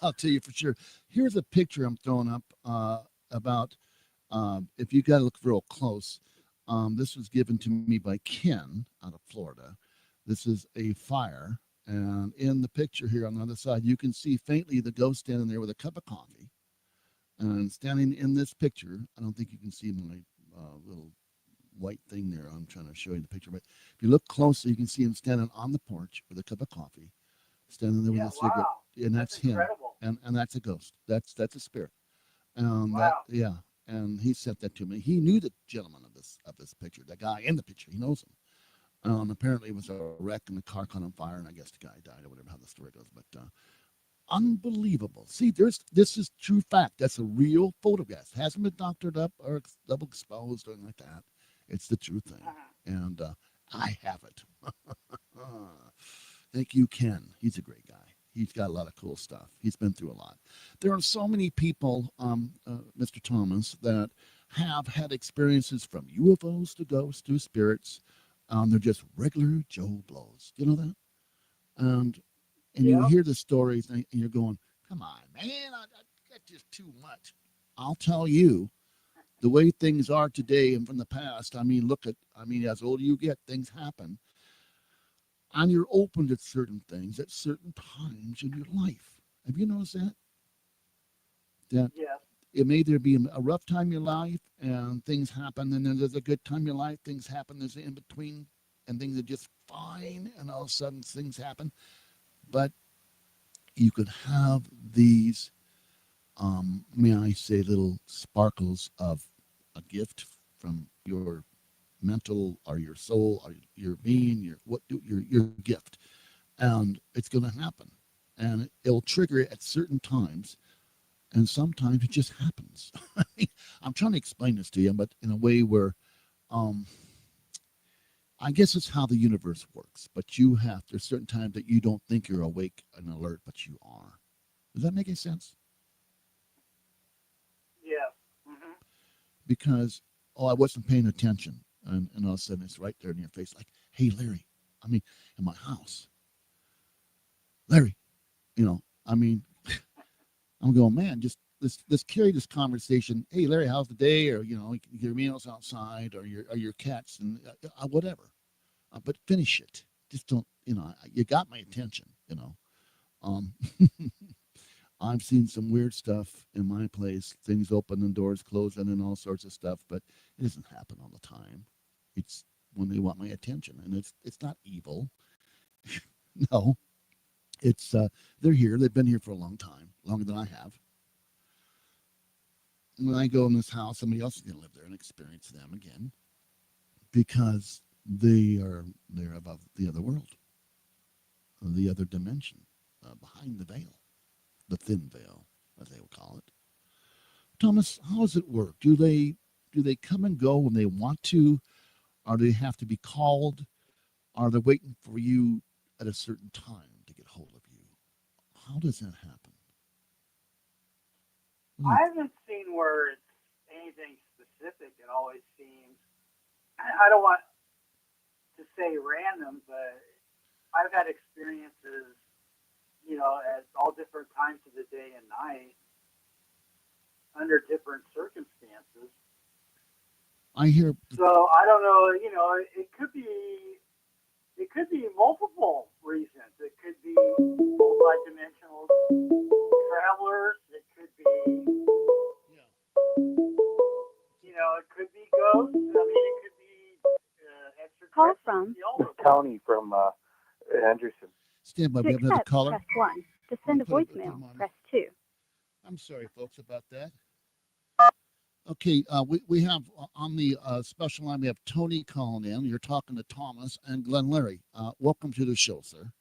I'll tell you for sure. Here's a picture I'm throwing up about if you got to look real close. This was given to me by Ken out of Florida. This is a fire, and in the picture here on the other side, you can see faintly the ghost standing there with a cup of coffee. And standing in this picture, I don't think you can see my little white thing there. I'm trying to show you the picture, but if you look closely, you can see him standing on the porch with a cup of coffee, standing there with a cigarette, Wow. and that's him. Incredible. And that's a ghost. That's a spirit. Wow. And he sent that to me. He knew the gentleman of this picture, the guy in the picture. He knows him. Apparently it was a wreck and the car caught on fire, and I guess the guy died or whatever, how the story goes. But unbelievable. See, this is true fact. That's a real photograph. It hasn't been doctored up or double exposed or anything like that. It's the true thing. And I have it. Thank you, Ken. He's a great guy. He's got a lot of cool stuff. He's been through a lot. There are so many people, Mr. Thomas, that have had experiences from UFOs to ghosts to spirits. They're just regular Joe Blows. Do you know that? And you hear the stories and you're going, come on, man, that's just too much. I'll tell you, the way things are today and from the past, as older you get, things happen. and you're open to certain things at certain times in your life. Have you noticed that? That Yes. it may there be a rough time in your life and things happen, and then there's a good time in your life, things happen, there's in between, and things are just fine, and all of a sudden things happen. But you could have these, may I say, little sparkles of a gift from your mental or your soul or your being, your gift, and it's going to happen, and it'll trigger it at certain times, and sometimes it just happens. I'm trying to explain this to you, but in a way where, um, I guess it's how the universe works. But there's certain times that you don't think you're awake and alert, but you are. Does that make any sense? Yes. Hmm. Because, oh, I wasn't paying attention. And all of a sudden it's right there in your face, like, hey, Larry, in my house. Larry, I'm going, man, just let's carry this conversation. Hey, Larry, how's the day? Or, your meals outside or your cats and whatever. But finish it. Just don't, you got my attention, Um, I've seen some weird stuff in my place, things open and doors closing and all sorts of stuff, but it doesn't happen all the time. It's when they want my attention, and it's not evil. No, it's they're here. They've been here for a long time, longer than I have. When I go in this house, somebody else is going to live there and experience them again because they're above the other world, the other dimension, behind the veil, the thin veil, as they will call it. Thomas, how does it work? Do they come and go when they want to, or do they have to be called? Are they waiting for you at a certain time to get hold of you? How does that happen? I haven't seen where it's anything specific. It always seems, I don't want to say random, but I've had experiences, at all different times of the day and night under different circumstances. I hear. So I don't know, it could be multiple reasons. It could be multidimensional travelers. It could be, it could be ghosts. It could be Call extraterrestrials. from This is Tony from Henderson. Stand by. to We have another accept, caller. press 1. To send a Put him voicemail, on. press 2. I'm sorry, folks, about that. Okay, we have on the special line, we have Tony calling in. You're talking to Thomas and Glenn Larry. Welcome to the show, sir.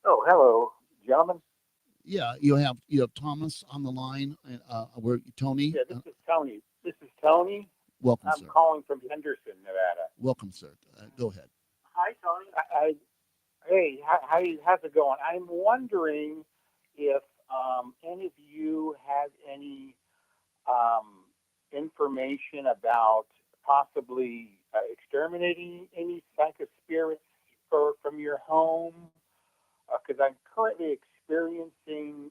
Oh, hello, gentlemen. Yeah, you have Thomas on the line. Where Tony? Yeah, this is Tony. Welcome, I'm sir. calling from Henderson, Nevada. Welcome, sir. Go ahead. Hi, Tony. Hey, how's it going? I'm wondering if any of you have any information about possibly exterminating any psychic spirits from your home, because I'm currently experiencing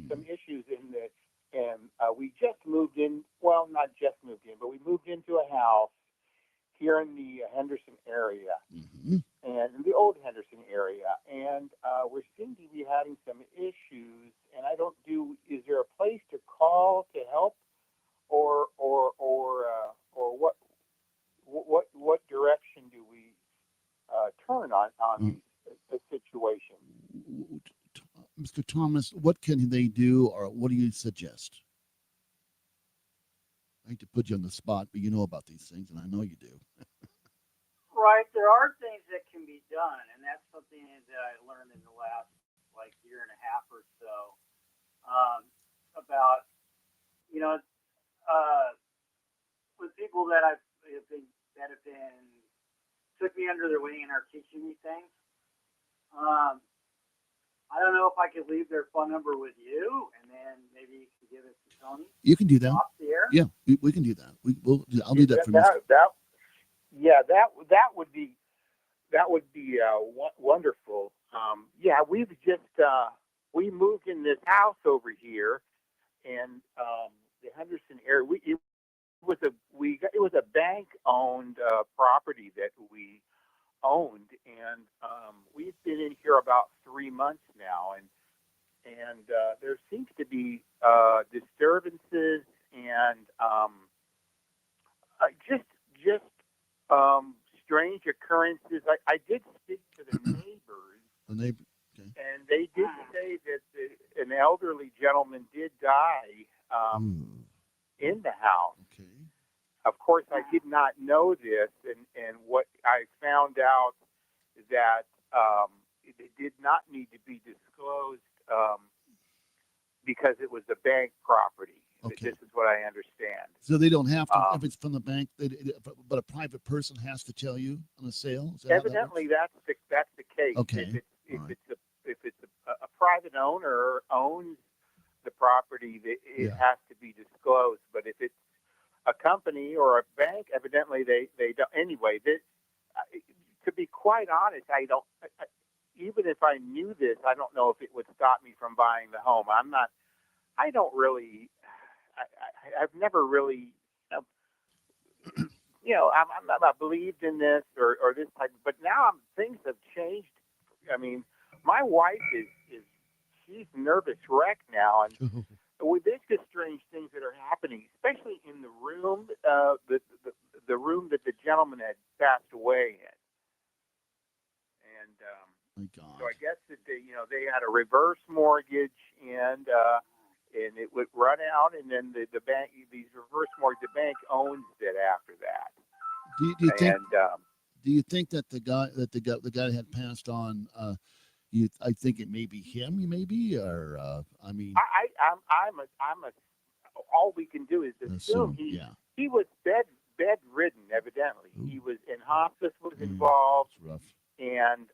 some issues in this, and we just moved in. Well, not just moved in, but we moved into a house here in the Henderson area, and in the old Henderson area, and we seem to be having some issues. And I don't do. Is there a place to call to help, or what direction do we turn on these situations? Mr. Thomas, what can they do, or what do you suggest? I hate to put you on the spot, but you know about these things, and I know you do. Right, there are things that can be done, and that's something that I learned in the last year and a half or so about with people that have been took me under their wing and are teaching me things. I don't know if I could leave their phone number with you, and then maybe you can give it to Tony. You can do that. Off the air. Yeah, we can do that. I'll do that for you. That would be wonderful. We've just we moved in this house over here, and the Henderson area. It was a bank owned property that we owned, and we've been in here about 3 months now, and there seems to be disturbances and just strange occurrences. I did speak to the neighbors, The neighbor. Okay. and they did say that an elderly gentleman did die Ooh, in the house. okay. Of course, I did not know this, and what I found out that it did not need to be disclosed because it was a bank property. Okay. This is what I understand. So they don't have to, if it's from the bank, but a private person has to tell you on a sale? Is that how that Evidently, works? that's the case. Okay. If All right. it's a private owner owns the property, it Yeah. has to be disclosed. But if it's a company or a bank, evidently they don't. Anyway, to be quite honest, I don't. Even if I knew this, I don't know if it would stop me from buying the home. I don't really. I've never really. I'm not believed in this or this type. But now things have changed. I mean, my wife is she's nervous wreck now, and there's just strange things that are happening, especially in the room, the room that the gentleman had passed away in. And My God. so I guess that they had a reverse mortgage, and it would run out, and then the bank, these reverse mortgage, the bank owns it after that. Do you think? And Do you think that the guy had passed on? I think it may be him, maybe, or I mean, I'm a all we can do is assume he was bedridden. Evidently, Ooh. he was in hospice, was Mm, involved, it's rough. and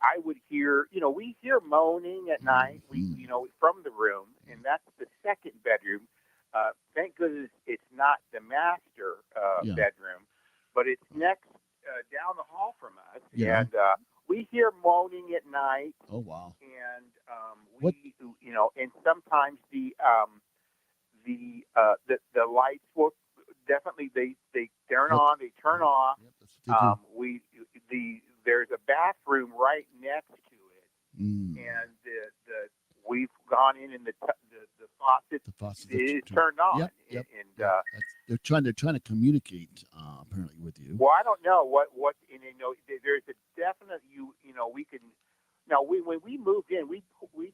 I would hear, we hear moaning at night. We, from the room, and that's the second bedroom. Thank goodness it's not the master Yeah. bedroom, but it's next down the hall from us, Yeah. and we hear moaning at night. Oh wow. And What- and sometimes the lights will definitely they turn on, they turn off. Yep, that's what they do. There's a bathroom right next to it, Mm. and we've gone in, and the faucet The faucet is that's turned on, Yep. and They're trying to communicate apparently with you. well, I don't know what there's a definite we can. Now, when we moved in, we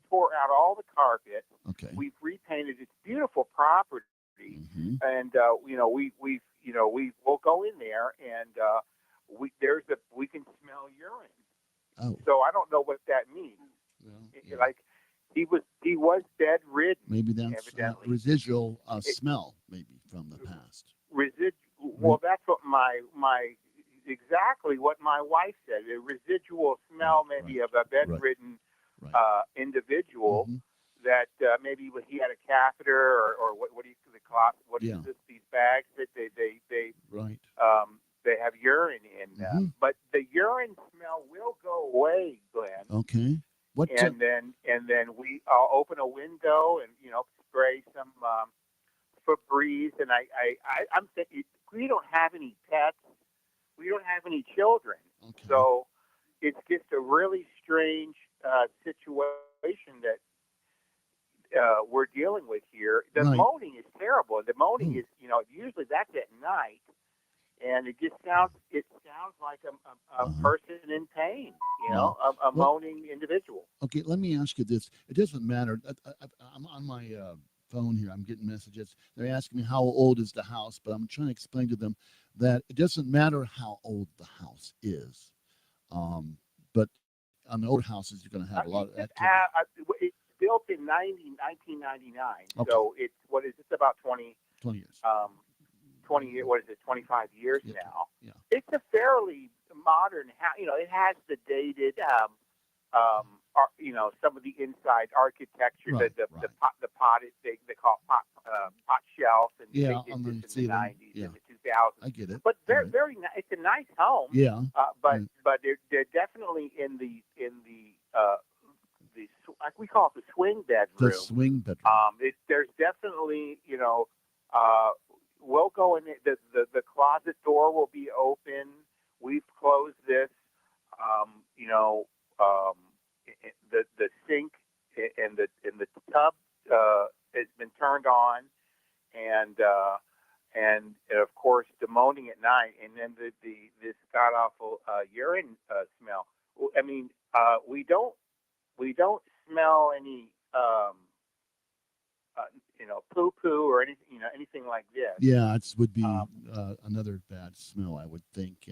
tore out all the carpet. Okay. We've repainted. It's beautiful property, Mm-hmm. and we'll go in there, and we can smell urine. Oh. So I don't know what that means. Well, Like he was bedridden. maybe that's evidently. residual smell, maybe from the past. Well, that's what my exactly what my wife said. A residual smell, maybe Right. of a bedridden Right. individual. Mhm. That maybe he had a catheter or what do you call what is Yeah. this? These bags that they Right. they have urine in them, Mhm. but the urine smell will go away, Glenn. Okay. What? And then I'll open a window and spray some Febreze, and I'm thinking we don't have any pets, we don't have any children, Okay. so it's just a really strange situation that we're dealing with here. The Right. moaning is terrible. The moaning Ooh. is, usually that's at night, and it just sounds like a Uh-huh. person in pain. Yeah. A Well- moaning individual. Okay, let me ask you this. It doesn't matter. I'm on my phone here. I'm getting messages. They're asking me how old is the house, but I'm trying to explain to them that it doesn't matter how old the house is. But on the older houses, you're going to have a lot of activity. It's built in 1999, Okay. so it's about 20 years. 20 what is it, 25 years Yeah. now. Yeah. It's a fairly modern house. It has the dated, some of the inside architecture, Right, the right. potted, they call it pot shelf, and Yeah, they on did the this in the ceiling. 90s Yeah. and the 2000s. I get it. But All right. very nice. It's a nice home. Yeah. But Right. but they're definitely in the like we call it the swing bedroom. The swing bedroom. There's definitely, we'll go in. The closet door will be open. we've closed this. You know, the sink and the tub has been turned on, and of course demoning at night, and then this god awful urine smell. I mean, we don't smell any poo poo or anything like this. Yeah, it would be another bad smell, I would think.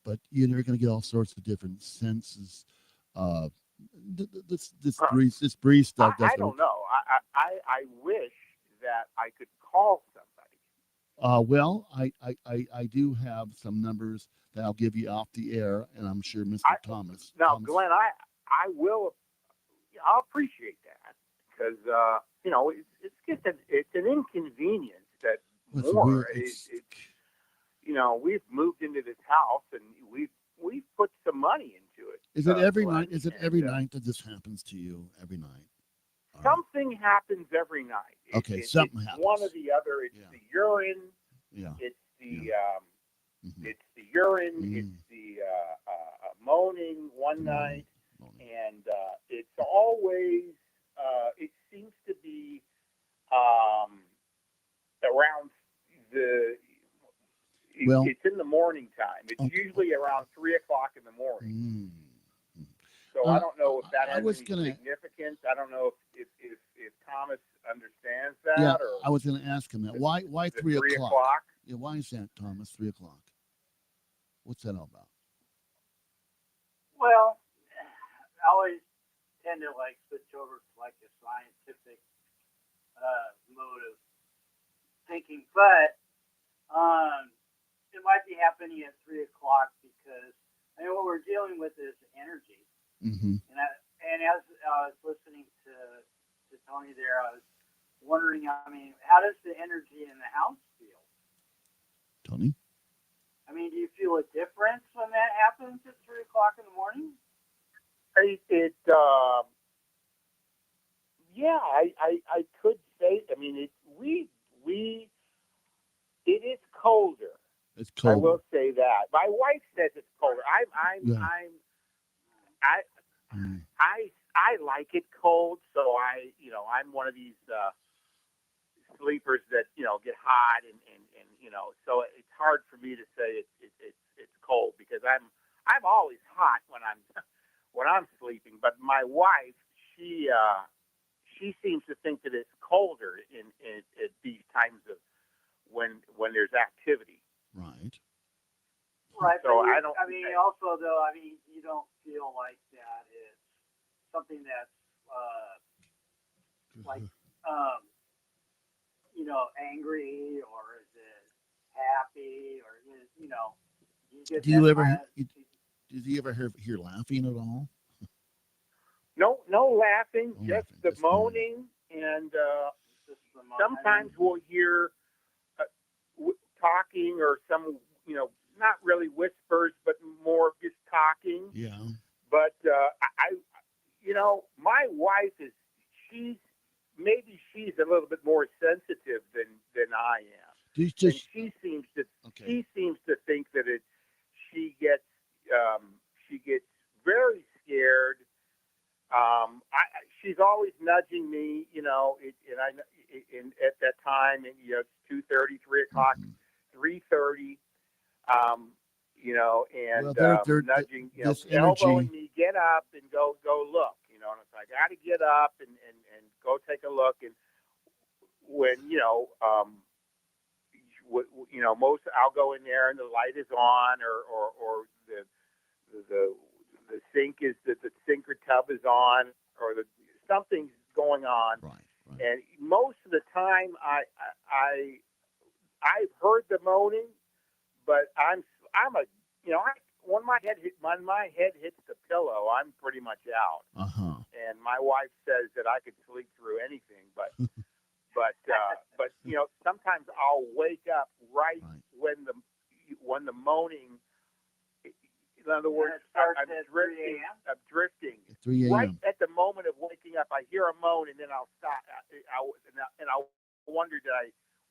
But you're going to get all sorts of different senses. This breeze stuff doesn't. I don't know. I wish that I could call somebody. Well, I do have some numbers that I'll give you off the air, and I'm sure Mr. Thomas. Now, Glenn, I'll appreciate that because it's just it's an inconvenience that we've moved into this house and we've put some money into it. Is it every night? Is it every night that this happens to you? Every night? Something happens every night. Something happens. One or the other. It's the urine. Yeah. It's the it's the urine. It's the moaning one night, and it's always it seems to be around the. It's in the morning time. It's usually around 3 o'clock in the morning. So I don't know if that has any significance. I don't know if Thomas understands that. Yeah, or I was going to ask him that. Why 3 o'clock? Yeah, why is that, Thomas? 3 o'clock. What's that all about? Well, I always tend to switch over to a scientific mode of thinking, but it might be happening at 3 o'clock because what we're dealing with is energy. Mm-hmm. And as I was listening to Tony there, I was wondering, how does the energy in the house feel? Tony? Do you feel a difference when that happens at 3 o'clock in the morning? I could say. It is colder. It's cold. I will say that. My wife says it's colder. I like it cold, so I'm one of these sleepers that get hot and so it's hard for me to say it's cold because I'm always hot when I'm sleeping. But my wife, she seems to think that it's colder at these times of when there's activity. Right. Right. So but I don't. Also though, you don't feel like that it's something that's angry, or is it happy, or is you get. Do you ever? Did you ever hear laughing at all? No laughing, just the moaning, and sometimes we'll hear talking or some, not really whispers, but more just talking. Yeah. But my wife she's a little bit more sensitive than I am. And she seems to think that she gets very scared. She's always nudging me, and at that time, and it's 2:30, 3 o'clock, 3:30, and nudging, elbowing me, get up and go look, and it's like, I got to get up and go take a look. And when, most I'll go in there and the light is on, or the sink is the sink or tub is on, or something's going on. Right. And most of the time, I've heard the moaning, but when my head hits the pillow, I'm pretty much out. Uh-huh. And my wife says that I could sleep through anything, but sometimes I'll wake up right when the moaning. In other words, I'm drifting. I'm drifting. 3 a.m. Right at the moment of waking up, I hear a moan, and then I'll stop. And I'll wonder,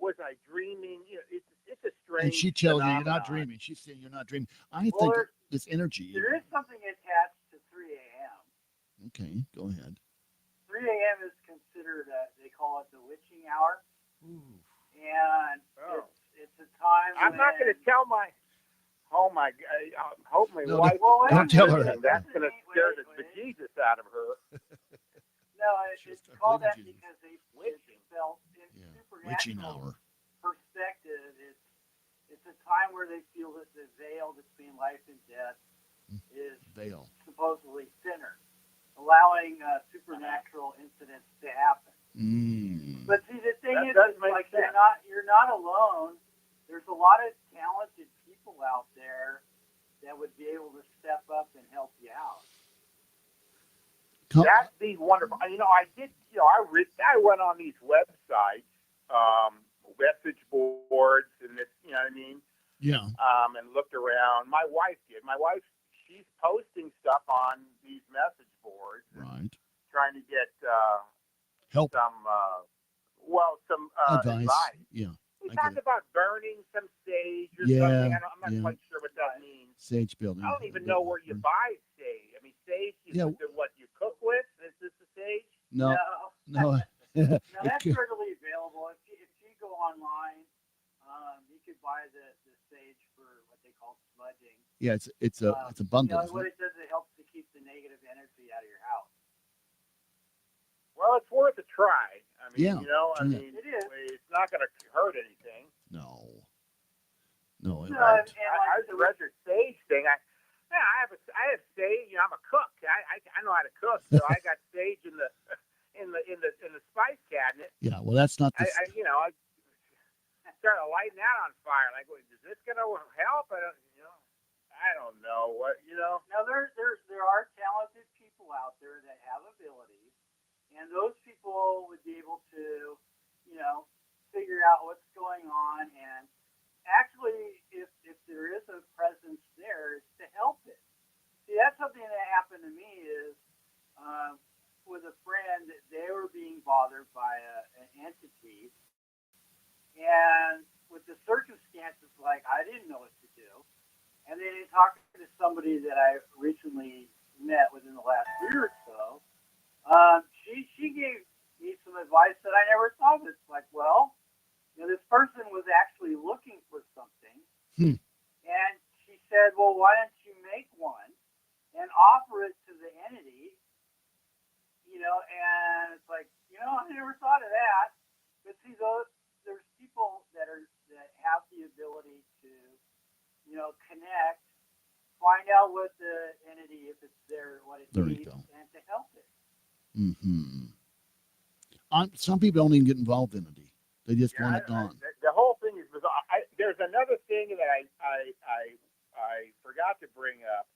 was I dreaming? It's a strange. and she tells you you're not phenomenon. dreaming. She's saying you're not dreaming. I Well, think it's energy. there is something attached to 3 a.m. Okay, go ahead. 3 a.m. is considered, they call it the witching hour. Ooh. And Oh. it's a time I'm not going to tell my. Oh my! I hope my No, wife. Well, don't tell her. That's going to scare the wait. bejesus out of her. No, She'll it's start called that believing because they Witching. felt in Yeah, witching supernatural hour. perspective, it's a time where they feel that the veil between life and death is Veil. supposedly thinner, allowing supernatural incidents to happen. Mm. But see, the thing That is, does it's make like sense. you're not alone. There's a lot of talented people out there that would be able to step up and help you out. That'd be wonderful. You know, I did. You know, I went on these websites, message boards, and this. You know what I mean? Yeah. And looked around. My wife did. My wife, she's posting stuff on these message boards, Right. trying to get Help. some, some Advice. Yeah. We I talked get it. about burning some sage or Yeah, something. I'm not yeah. quite sure what that means. Sage building. I don't even know where you buy sage. I mean, sage is Yeah. what you cook with. Is this the sage? No. No, No. no, It that's could- readily available. If you go online, you could buy the sage for what they call smudging. yeah. It's a bundle. You know, Isn't what it? it does, it helps to keep the negative energy out of your house. Well, it's worth a try. I mean, Yeah, you know, I try it. mean, It is. it's not going to hurt anything. No. No. It No, won't. and like I read your sage thing. I have sage. You know, I'm a cook. I know how to cook, so I got sage in the spice cabinet. Yeah. Well, that's not the. I started lighting that on fire. Like, well, is this going to help? I don't know what, you know. Now there are talented people out there that have abilities, and those people would be able to, you know, figure out what's going on, and actually, if there is a presence there, it's to help it. See, that's something that happened to me is with a friend. They were being bothered by an entity, and with the circumstances, like I didn't know what to do. And then in talking to somebody that I recently met within the last year or so, she gave me some advice that I never thought of. It's like, well, you know, this person was actually looking for something, and she said, well, why don't you make one and offer it to the entity? You know, and it's like, you know, I never thought of that. But see, there's people that have the ability to, you know, connect, find out what the entity, if it's there, what it There you needs, go. and to help it. Mm-hmm. Some people don't even get involved in it. They just want it gone. The whole thing is bizarre. There's another thing that I forgot to bring up,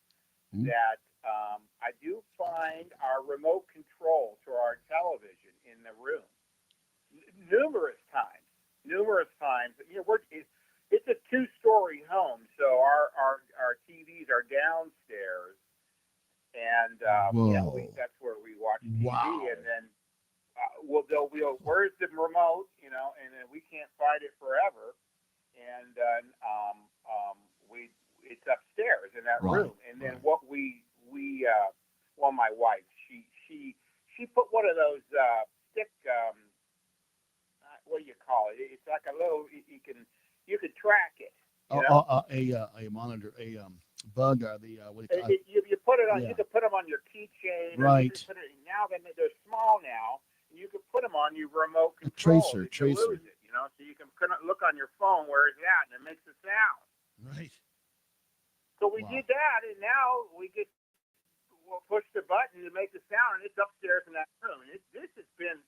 that I do find our remote control to our television in the room numerous times. You know, it's a 2-story home, so our TVs are downstairs, and you know, that's where we watch TV. Wow. And then they'll be, where's the remote? You know, and then we can't find it forever, and it's upstairs in that Right, room. And then my wife, she put one of those stick. What do you call it? It's like a little. You can track it. You know? A monitor, bug, or the what do you call it? You put it on. Yeah. You can put them on your keychain. Right. Now they're small now. You can put them on your remote A control. tracer. You lose it, you know, so you can look on your phone where it's at, and it makes a sound. Right. So we did that, and now we'll push the button to make the sound, and it's upstairs in that room. And this has been,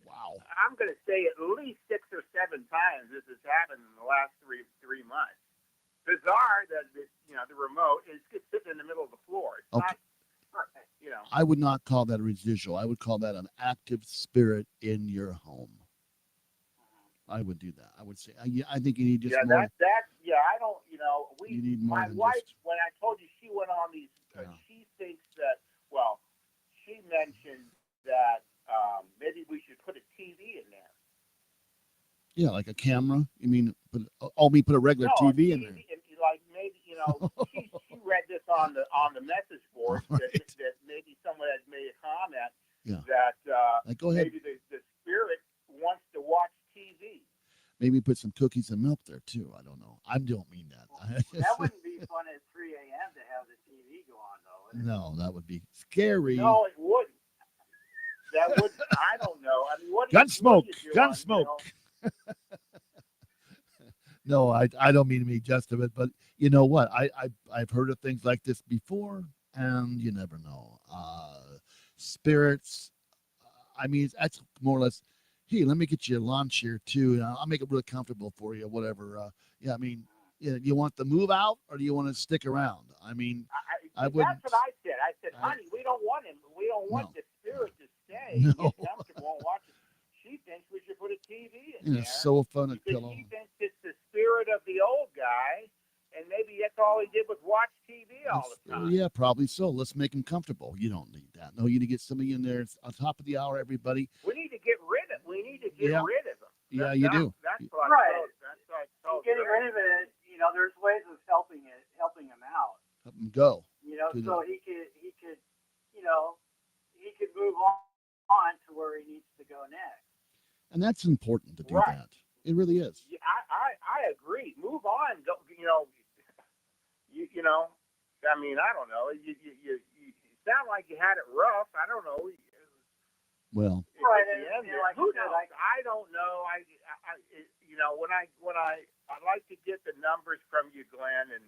wow. I'm going to say at least 6 or 7 times this has happened in the last three months. Bizarre that the remote is sitting in the middle of the floor. It's not, you know. I would not call that a residual. I would call that an active spirit in your home. I would do that. I would say, I think you need just more. I don't, you know, You need more my than wife, just- when I told you she went on these, she thinks that, well, she mentioned that maybe we should put a TV in there. Yeah, like a camera. You mean put a regular No, TV in there? like maybe she read this on the message board All that, right. that maybe someone had made a comment Yeah. that Like, go ahead. maybe the spirit wants to watch TV. Maybe put some cookies and milk there too. I don't know. I don't mean that. That wouldn't be fun at 3 a.m. to have the TV go on, though. Would it? No, that would be scary. No, it wouldn't. That would. I don't know. I mean, what do Gunsmoke. you do on, you know, No, I don't mean to be just of it, but you know what? I've heard of things like this before, and you never know. Spirits. I mean, that's more or less. Hey, let me get you lunch here too. I'll make it really comfortable for you. Whatever. Yeah, I mean, you want to move out or do you want to stick around? I mean, I wouldn't. That's what I said. I said, honey, we don't want him. We don't want No. the spirit to stay No. and get comfortable and watch it. She thinks we should put a TV in You know, there. so fun at because pillow. she thinks it's the spirit of the old guy, and maybe that's all he did was watch TV all the time. Yeah, probably so. Let's make them comfortable. You don't need that. No, you need to get somebody in there. It's on top of the hour, everybody. We need to get rid of. We need to get Yeah. rid of him. Yeah, you do. That's what Right. That's what I told Getting her. rid of it, there's ways of helping him out. Let them go. Good. So he could, he could move on to where he needs to go next. And that's important to do Right. that. It really is. Yeah, I agree. Move on. Don't, I mean, I don't know. You sound like you had it rough. I don't know. Well, Right, At the and, end you know, there, like who you said, knows? I don't know. When I'd like to get the numbers from you, Glenn, and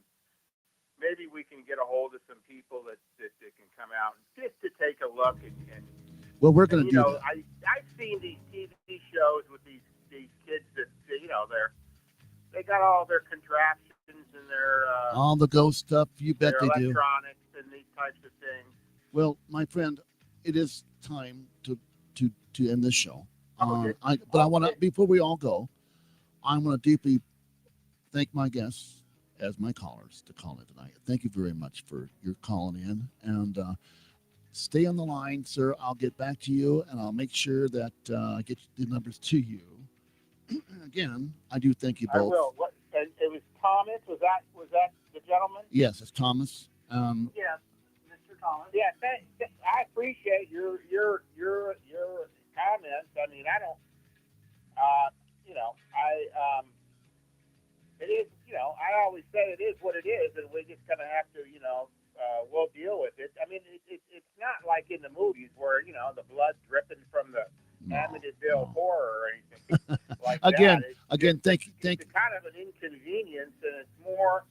maybe we can get a hold of some people that can come out just to take a look and well, we're going to do that. I've seen these TV shows with these kids that they got all their contraptions and their All the ghost stuff, you bet their they do. electronics and these types of things. Well, my friend, it is time to end this show. Okay. I want to, before we all go, I want to deeply thank my guests as my callers to call in tonight. Thank you very much for your calling in, and stay on the line, sir. I'll get back to you, and I'll make sure that I get the numbers to you. Again, I do thank you I both. will. And it was Thomas. Was that the gentleman? Yes, it's Thomas. Yes, Mr. Thomas. Yeah, I appreciate your comments. I mean, I don't, it is, I always say it is what it is, and we just kind of have to, we'll deal with it. I mean, it's not like in the movies where, the blood dripping from the Amityville horror or anything like Again, that. again, thank you. It's kind of an inconvenience, and it's more,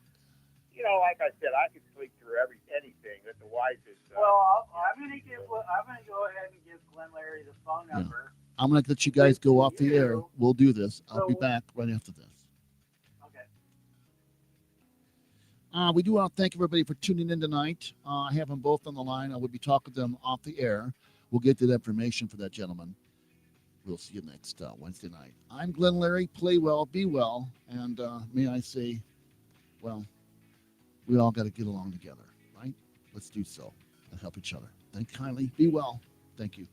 like I said, I could sleep through anything that the wife is. Well, I'm gonna go ahead and give Glenn Larry the phone Yeah. number. I'm going to let you guys go off the air. We'll do this. I'll be So- back right after this. Okay. We do want to thank everybody for tuning in tonight. I have them both on the line. I will be talking to them off the air. We'll get that information for that gentleman. We'll see you next Wednesday night. I'm Glenn Larry. Play well, be well, and may I say, well, we all got to get along together, right? Let's do so and help each other. Thank kindly. Be well. Thank you.